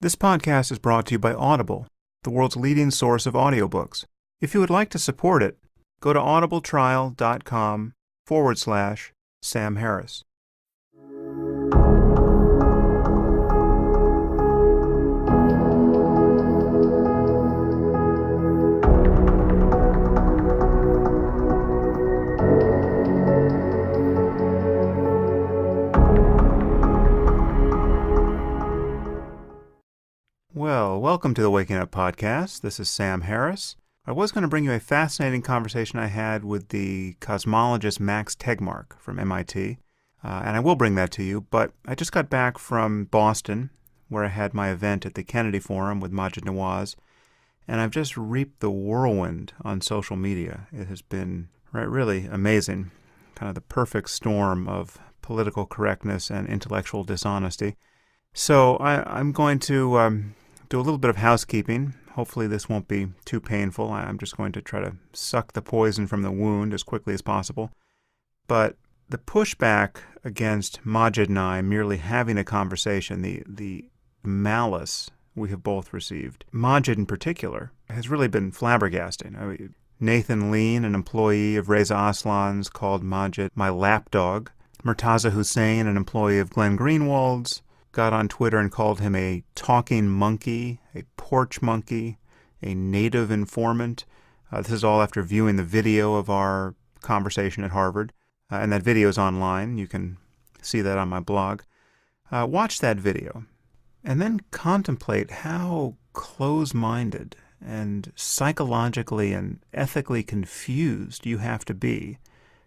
This podcast is brought to you by Audible, the world's leading source of audiobooks. If you would like to support it, go to audibletrial.com/Sam Harris. Well, welcome to the Waking Up Podcast. This is Sam Harris. I was going to bring you a fascinating conversation I had with the cosmologist Max Tegmark from MIT, and I will bring that to you, but I just got back from Boston, where I had my event at the Kennedy Forum with Maajid Nawaz, and I've just reaped the whirlwind on social media. It has been really amazing, kind of the perfect storm of political correctness and intellectual dishonesty. So I'm going to do a little bit of housekeeping. Hopefully this won't be too painful. I'm just going to try to suck the poison from the wound as quickly as possible. But the pushback against Maajid and I merely having a conversation, the malice we have both received, Maajid in particular, has really been flabbergasting. Nathan Lean, an employee of Reza Aslan's, called Maajid my lapdog. Murtaza Hussain, an employee of Glenn Greenwald's, got on Twitter and called him a talking monkey, a porch monkey, a native informant. This is all after viewing the video of our conversation at Harvard. And that video is online. You can see that on my blog. Watch that video and then contemplate how close-minded and psychologically and ethically confused you have to be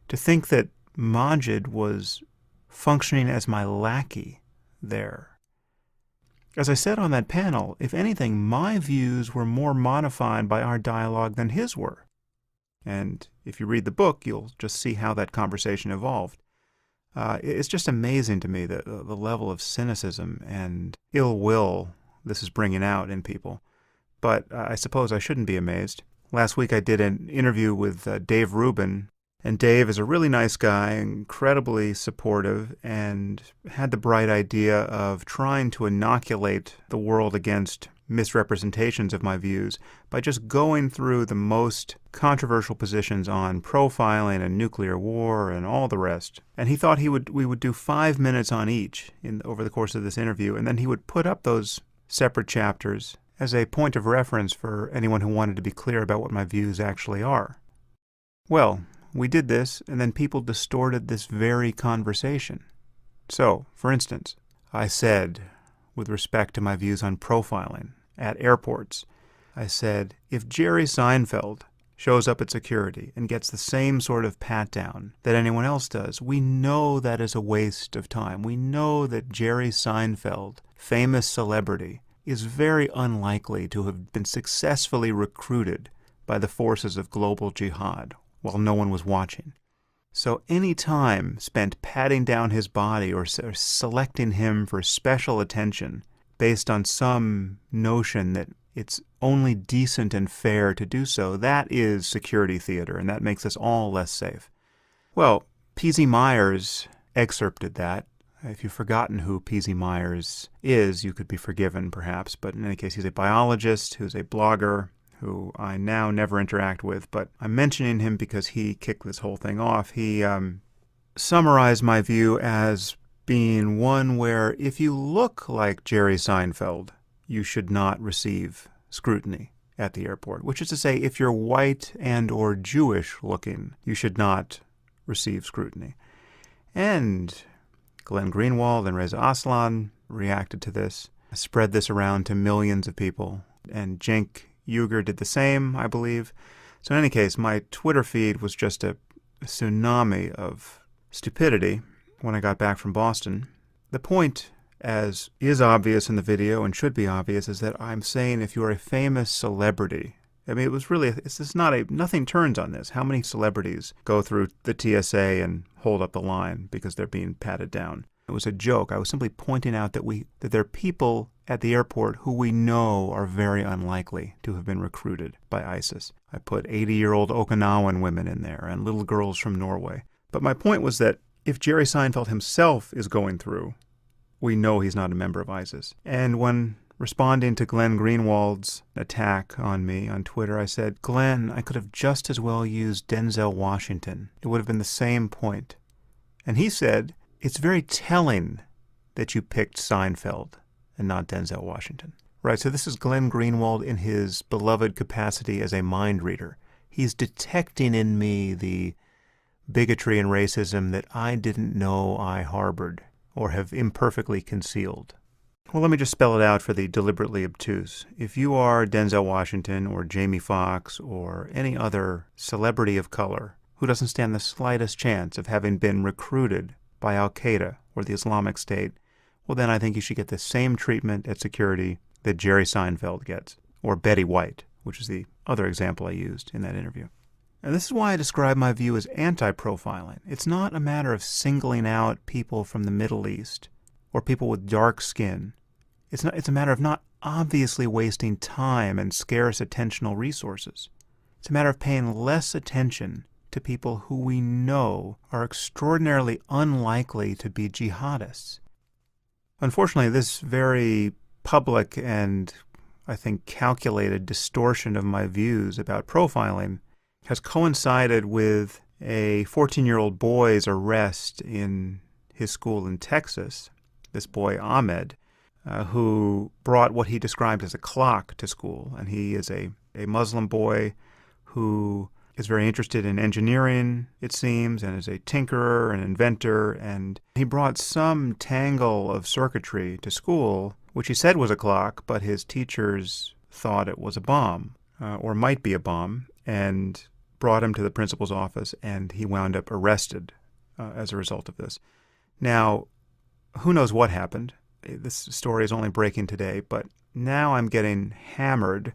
to think that Maajid was functioning as my lackey there. As I said on that panel, if anything, my views were more modified by our dialogue than his were. And if you read the book, you'll just see how that conversation evolved. It's just amazing to me the level of cynicism and ill will this is bringing out in people. But I suppose I shouldn't be amazed. Last week I did an interview with Dave Rubin, and Dave is a really nice guy, incredibly supportive, and had the bright idea of trying to inoculate the world against misrepresentations of my views by just going through the most controversial positions on profiling and nuclear war and all the rest. And he thought we would do 5 minutes on each over the course of this interview, and then he would put up those separate chapters as a point of reference for anyone who wanted to be clear about what my views actually are. Well, we did this, and then people distorted this very conversation. So, for instance, I said, with respect to my views on profiling at airports, I said, if Jerry Seinfeld shows up at security and gets the same sort of pat-down that anyone else does, we know that is a waste of time. We know that Jerry Seinfeld, famous celebrity, is very unlikely to have been successfully recruited by the forces of global jihad while no one was watching. So any time spent patting down his body or selecting him for special attention based on some notion that it's only decent and fair to do so, that is security theater, and that makes us all less safe. Well, P.Z. Myers excerpted that. If you've forgotten who P.Z. Myers is, you could be forgiven, perhaps. But in any case, he's a biologist who's a blogger who I now never interact with, but I'm mentioning him because he kicked this whole thing off. He summarized my view as being one where if you look like Jerry Seinfeld, you should not receive scrutiny at the airport, which is to say, if you're white and or Jewish looking, you should not receive scrutiny. And Glenn Greenwald and Reza Aslan reacted to this, spread this around to millions of people, and Cenk Uygur did the same, I believe. So in any case, my Twitter feed was just a tsunami of stupidity when I got back from Boston. The point, as is obvious in the video and should be obvious, is that I'm saying if you're a famous celebrity, I mean, nothing turns on this. How many celebrities go through the TSA and hold up the line because they're being patted down? It was a joke. I was simply pointing out that there are people at the airport who we know are very unlikely to have been recruited by ISIS. I put 80-year-old Okinawan women in there and little girls from Norway. But my point was that if Jerry Seinfeld himself is going through, we know he's not a member of ISIS. And when responding to Glenn Greenwald's attack on me on Twitter, I said, Glenn, I could have just as well used Denzel Washington. It would have been the same point. And he said, it's very telling that you picked Seinfeld and not Denzel Washington. Right, so this is Glenn Greenwald in his beloved capacity as a mind reader. He's detecting in me the bigotry and racism that I didn't know I harbored or have imperfectly concealed. Well, let me just spell it out for the deliberately obtuse. If you are Denzel Washington or Jamie Foxx or any other celebrity of color who doesn't stand the slightest chance of having been recruited by Al-Qaeda or the Islamic State, well, then I think you should get the same treatment at security that Jerry Seinfeld gets, or Betty White, which is the other example I used in that interview. And this is why I describe my view as anti-profiling. It's not a matter of singling out people from the Middle East or people with dark skin. It's a matter of not obviously wasting time and scarce attentional resources. It's a matter of paying less attention to people who we know are extraordinarily unlikely to be jihadists. Unfortunately, this very public and, I think, calculated distortion of my views about profiling has coincided with a 14-year-old boy's arrest in his school in Texas, this boy Ahmed, who brought what he described as a clock to school. And he is a Muslim boy who is very interested in engineering, it seems, and is a tinkerer, an inventor. And he brought some tangle of circuitry to school, which he said was a clock, but his teachers thought it was a bomb, or might be a bomb, and brought him to the principal's office, and he wound up arrested as a result of this. Now, who knows what happened? This story is only breaking today, but now I'm getting hammered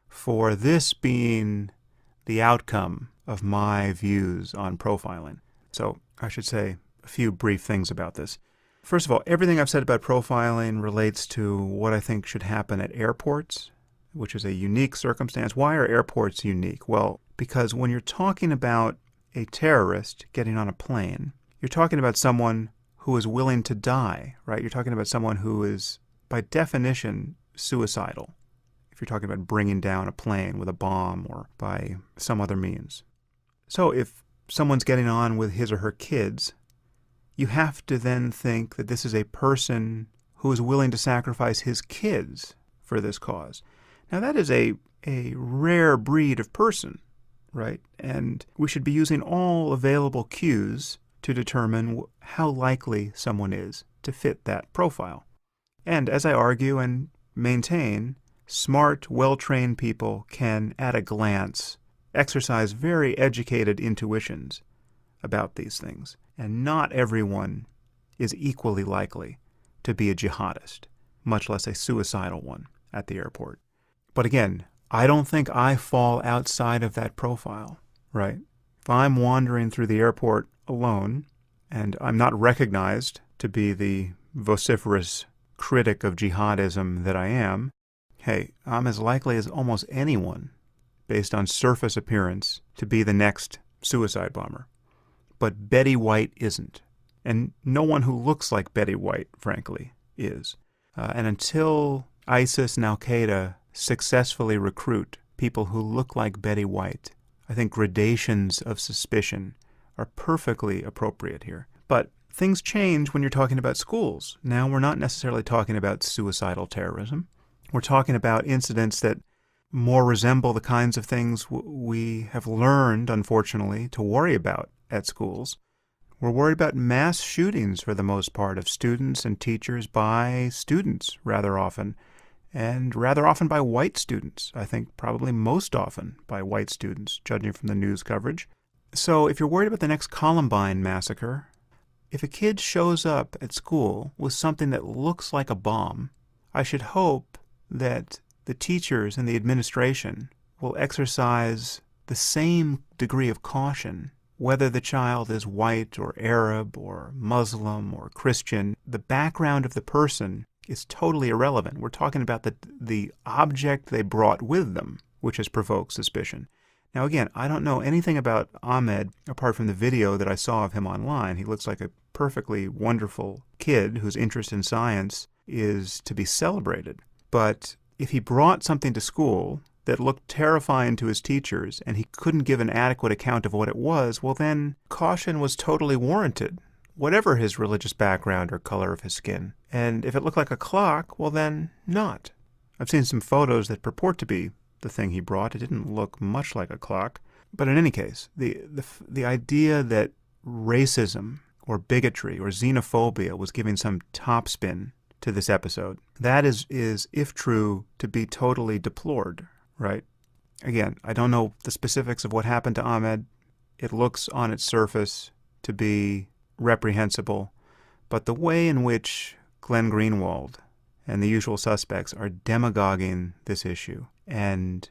for this being the outcome of my views on profiling. So I should say a few brief things about this. First of all, everything I've said about profiling relates to what I think should happen at airports, which is a unique circumstance. Why are airports unique? Well, because when you're talking about a terrorist getting on a plane, you're talking about someone who is willing to die, right? You're talking about someone who is, by definition, suicidal, if you're talking about bringing down a plane with a bomb or by some other means. So if someone's getting on with his or her kids, you have to then think that this is a person who is willing to sacrifice his kids for this cause. Now, that is a rare breed of person, right? And we should be using all available cues to determine how likely someone is to fit that profile. And as I argue and maintain, smart, well-trained people can, at a glance, exercise very educated intuitions about these things. And not everyone is equally likely to be a jihadist, much less a suicidal one at the airport. But again, I don't think I fall outside of that profile, right? If I'm wandering through the airport alone and I'm not recognized to be the vociferous critic of jihadism that I am, hey, I'm as likely as almost anyone, based on surface appearance, to be the next suicide bomber. But Betty White isn't. And no one who looks like Betty White, frankly, is. And until ISIS and Al-Qaeda successfully recruit people who look like Betty White, I think gradations of suspicion are perfectly appropriate here. But things change when you're talking about schools. Now we're not necessarily talking about suicidal terrorism. We're talking about incidents that more resemble the kinds of things we have learned, unfortunately, to worry about at schools. We're worried about mass shootings, for the most part, of students and teachers by students rather often, and rather often by white students. I think probably most often by white students, judging from the news coverage. So if you're worried about the next Columbine massacre, if a kid shows up at school with something that looks like a bomb, I should hope that the teachers and the administration will exercise the same degree of caution, whether the child is white or Arab or Muslim or Christian. The background of the person is totally irrelevant. We're talking about the object they brought with them, which has provoked suspicion. Now again, I don't know anything about Ahmed apart from the video that I saw of him online. He looks like a perfectly wonderful kid whose interest in science is to be celebrated. But if he brought something to school that looked terrifying to his teachers and he couldn't give an adequate account of what it was, well then caution was totally warranted, whatever his religious background or color of his skin. And if it looked like a clock, well then not. I've seen some photos that purport to be the thing he brought. It didn't look much like a clock. But in any case, the idea that racism or bigotry or xenophobia was giving some topspin to this episode, that is, if true, to be totally deplored, right? Again, I don't know the specifics of what happened to Ahmed. It looks on its surface to be reprehensible, but the way in which Glenn Greenwald and the usual suspects are demagoguing this issue and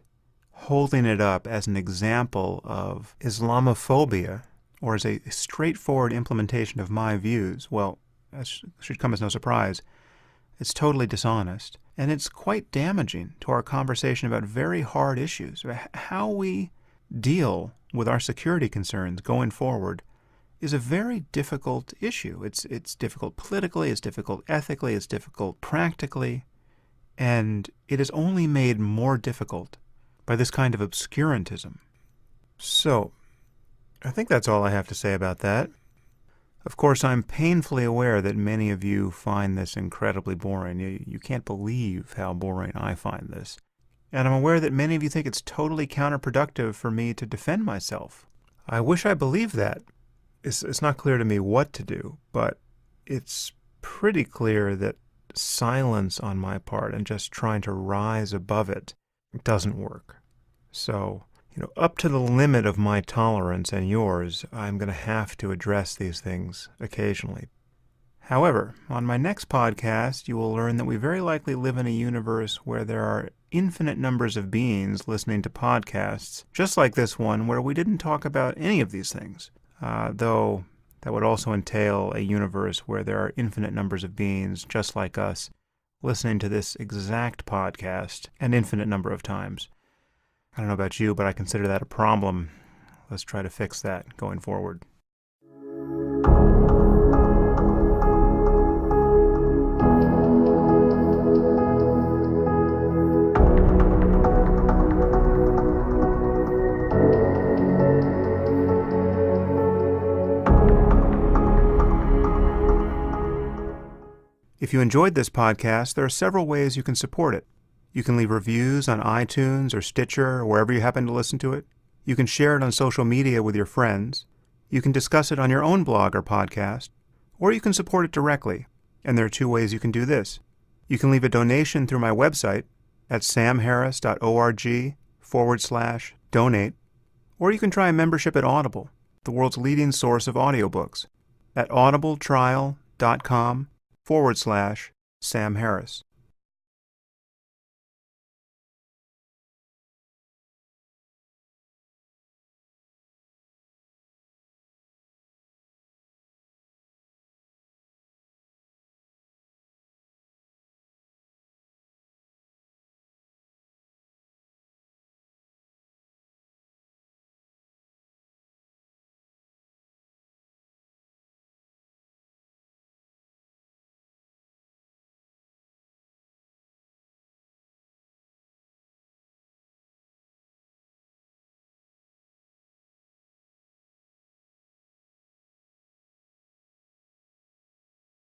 holding it up as an example of Islamophobia or as a straightforward implementation of my views, well, that should come as no surprise. It's totally dishonest, and it's quite damaging to our conversation about very hard issues. How we deal with our security concerns going forward is a very difficult issue. It's difficult politically, it's difficult ethically, it's difficult practically, and it is only made more difficult by this kind of obscurantism. So, I think that's all I have to say about that. Of course, I'm painfully aware that many of you find this incredibly boring. You can't believe how boring I find this. And I'm aware that many of you think it's totally counterproductive for me to defend myself. I wish I believed that. It's not clear to me what to do, but it's pretty clear that silence on my part and just trying to rise above it doesn't work. So, up to the limit of my tolerance and yours, I'm going to have to address these things occasionally. However, on my next podcast, you will learn that we very likely live in a universe where there are infinite numbers of beings listening to podcasts, just like this one, where we didn't talk about any of these things. Though that would also entail a universe where there are infinite numbers of beings just like us listening to this exact podcast an infinite number of times. I don't know about you, but I consider that a problem. Let's try to fix that going forward. If you enjoyed this podcast, there are several ways you can support it. You can leave reviews on iTunes or Stitcher or wherever you happen to listen to it. You can share it on social media with your friends. You can discuss it on your own blog or podcast. Or you can support it directly. And there are two ways you can do this. You can leave a donation through my website at samharris.org/donate. Or you can try a membership at Audible, the world's leading source of audiobooks, at audibletrial.com/Sam Harris.